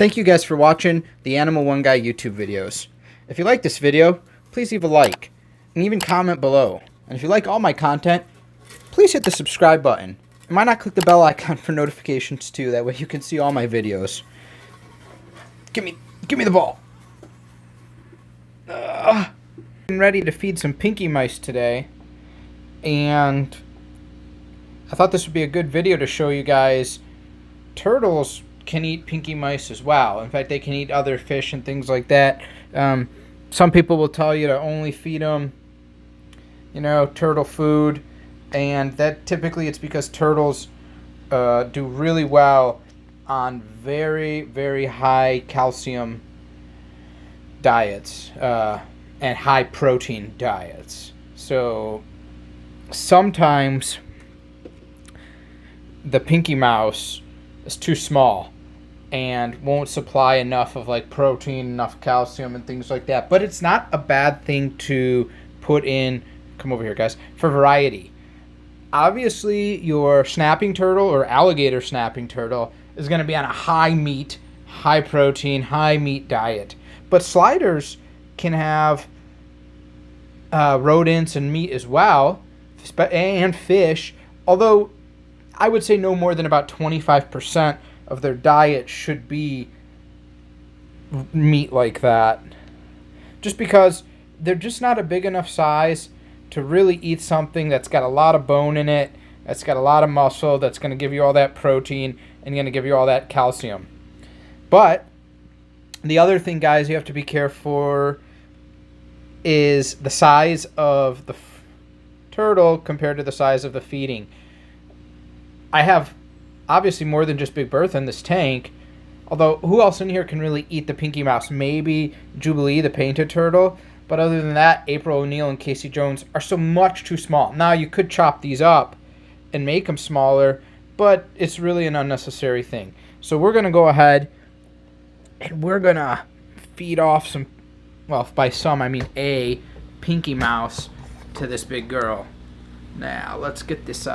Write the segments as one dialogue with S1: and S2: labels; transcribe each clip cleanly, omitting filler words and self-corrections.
S1: Thank you guys for watching the Animal One Guy YouTube videos. If you like this video, please leave a like and even comment below. And if you like all my content, please hit the subscribe button. And why not click the bell icon for notifications too? That way you can see all my videos. Give me the ball. I'm ready to feed some pinky mice today, and I thought this would be a good video to show you guys turtles can eat pinky mice as well. In fact, they can eat other fish and things like that. Some people will tell you to only feed them, turtle food, and that typically it's because turtles do really well on very, very high calcium diets and high protein diets. So sometimes the pinky mouse is too small and won't supply enough of protein, enough calcium and things like that. But it's not a bad thing to put in, come over here guys, for variety. Obviously your snapping turtle or alligator snapping turtle is going to be on a high meat, high protein, high meat diet. But sliders can have rodents and meat as well, and fish, although I would say no more than about 25% of their diet should be meat like that. Just because they're just not a big enough size to really eat something that's got a lot of bone in it, that's got a lot of muscle, that's going to give you all that protein and going to give you all that calcium. But the other thing, guys, you have to be careful for is the size of the turtle compared to the size of the feeding. I have obviously more than just Big Bertha in this tank, although who else in here can really eat the pinky mouse? Maybe Jubilee, the painted turtle, but other than that, April O'Neil and Casey Jones are so much too small. Now, you could chop these up and make them smaller, but it's really an unnecessary thing. So we're going to go ahead and we're going to feed off some, well, by some I mean a pinky mouse to this big girl. Now, let's get this,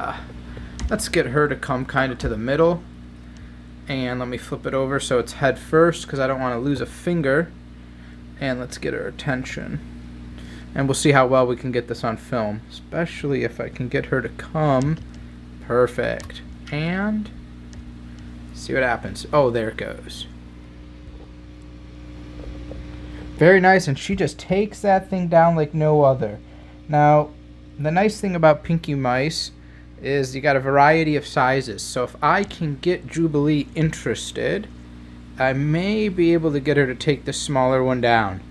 S1: let's get her to come kind of to the middle. And let me flip it over so it's head first because I don't want to lose a finger. And let's get her attention. And we'll see how well we can get this on film, especially if I can get her to come. Perfect. And see what happens. Oh, there it goes. Very nice, and she just takes that thing down like no other. Now, the nice thing about pinky mice is you got a variety of sizes. So if I can get Jubilee interested, I may be able to get her to take the smaller one down.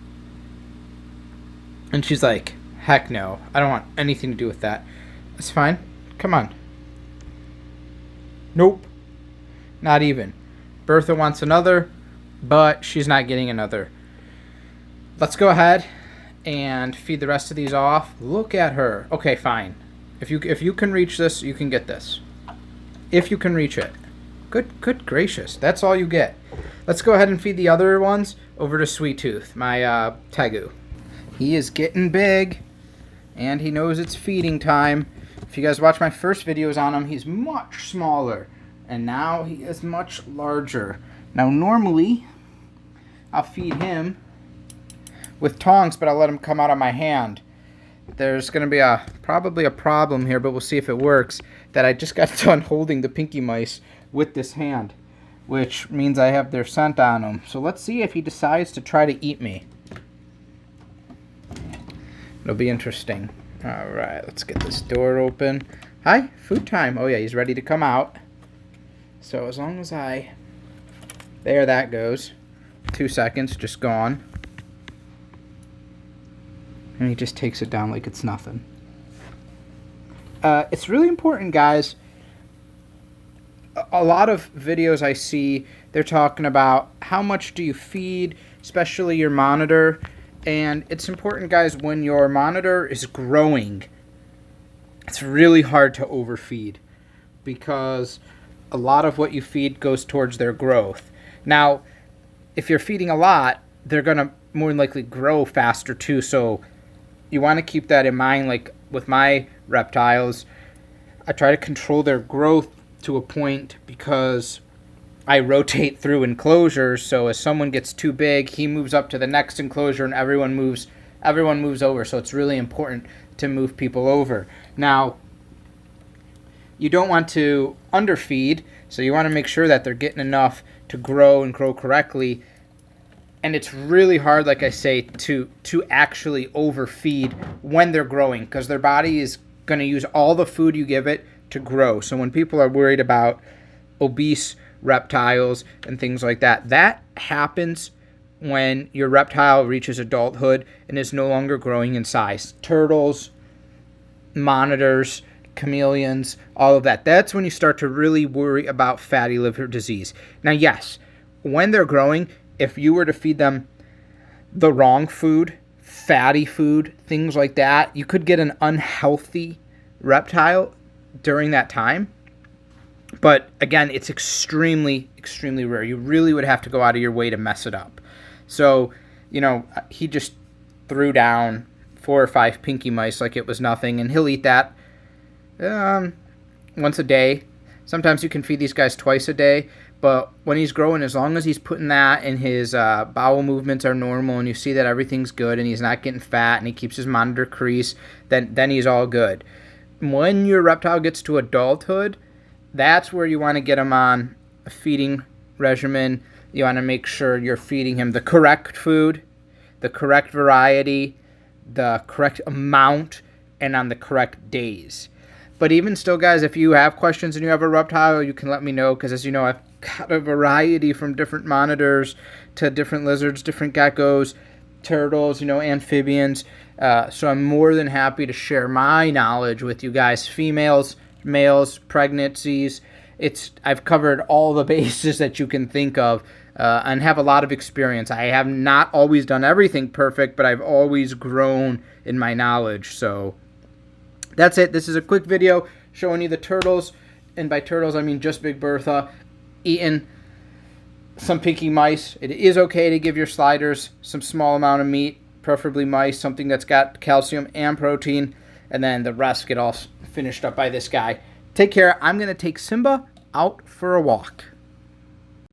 S1: And she's like, heck no, I don't want anything to do with that. That's fine. Come on. Nope. Not even. Bertha wants another, but she's not getting another. Let's go ahead and feed the rest of these off. Look at her. Okay, fine. If you can reach this, you can get this. If you can reach it. Good gracious. That's all you get. Let's go ahead and feed the other ones over to Sweet Tooth, my Tegu. He is getting big, and he knows it's feeding time. If you guys watch my first videos on him, he's much smaller, and now he is much larger. Now, normally, I'll feed him with tongs, but I'll let him come out of my hand. There's going to be probably a problem here, but we'll see if it works, that I just got done holding the pinky mice with this hand, which means I have their scent on them. So let's see if he decides to try to eat me. It'll be interesting. All right, let's get this door open. Hi, food time. Oh yeah, he's ready to come out. So as long as there that goes. 2 seconds, just gone. And he just takes it down like it's nothing. It's really important, guys. A lot of videos I see, they're talking about how much do you feed, especially your monitor. And it's important, guys, when your monitor is growing, it's really hard to overfeed because a lot of what you feed goes towards their growth. Now, if you're feeding a lot, they're going to more than likely grow faster too. So you want to keep that in mind. Like with my reptiles, I try to control their growth to a point because I rotate through enclosures, so as someone gets too big, he moves up to the next enclosure and everyone moves over. So it's really important to move people over. Now, you don't want to underfeed, so you want to make sure that they're getting enough to grow and grow correctly. And it's really hard, like I say, to actually overfeed when they're growing, because their body is going to use all the food you give it to grow. So when people are worried about obese reptiles and things like that, that happens when your reptile reaches adulthood and is no longer growing in size. Turtles, monitors, chameleons, all of that. That's when you start to really worry about fatty liver disease. Now, yes, when they're growing, if you were to feed them the wrong food, fatty food, things like that, you could get an unhealthy reptile during that time. But again, it's extremely, extremely rare. You really would have to go out of your way to mess it up. So, he just threw down 4 or 5 pinky mice like it was nothing, and he'll eat that once a day. Sometimes you can feed these guys twice a day, but when he's growing, as long as he's putting that and his bowel movements are normal and you see that everything's good and he's not getting fat and he keeps his monitor crease, then he's all good. When your reptile gets to adulthood, that's where you want to get him on a feeding regimen. You want to make sure you're feeding him the correct food, the correct variety, the correct amount, and on the correct days. But even still, guys, if you have questions and you have a reptile, you can let me know, because as you know, I've got a variety from different monitors to different lizards, different geckos, turtles, amphibians. So I'm more than happy to share my knowledge with you guys. Females, males, pregnancies. I've covered all the bases that you can think of, and have a lot of experience. I have not always done everything perfect, but I've always grown in my knowledge. So that's it. This is a quick video showing you the turtles, and by turtles I mean just Big Bertha, eating some pinky mice. It is okay to give your sliders some small amount of meat, preferably mice, something that's got calcium and protein, and then the rest get all finished up by this guy. Take care. I'm going to take Simba out for a walk.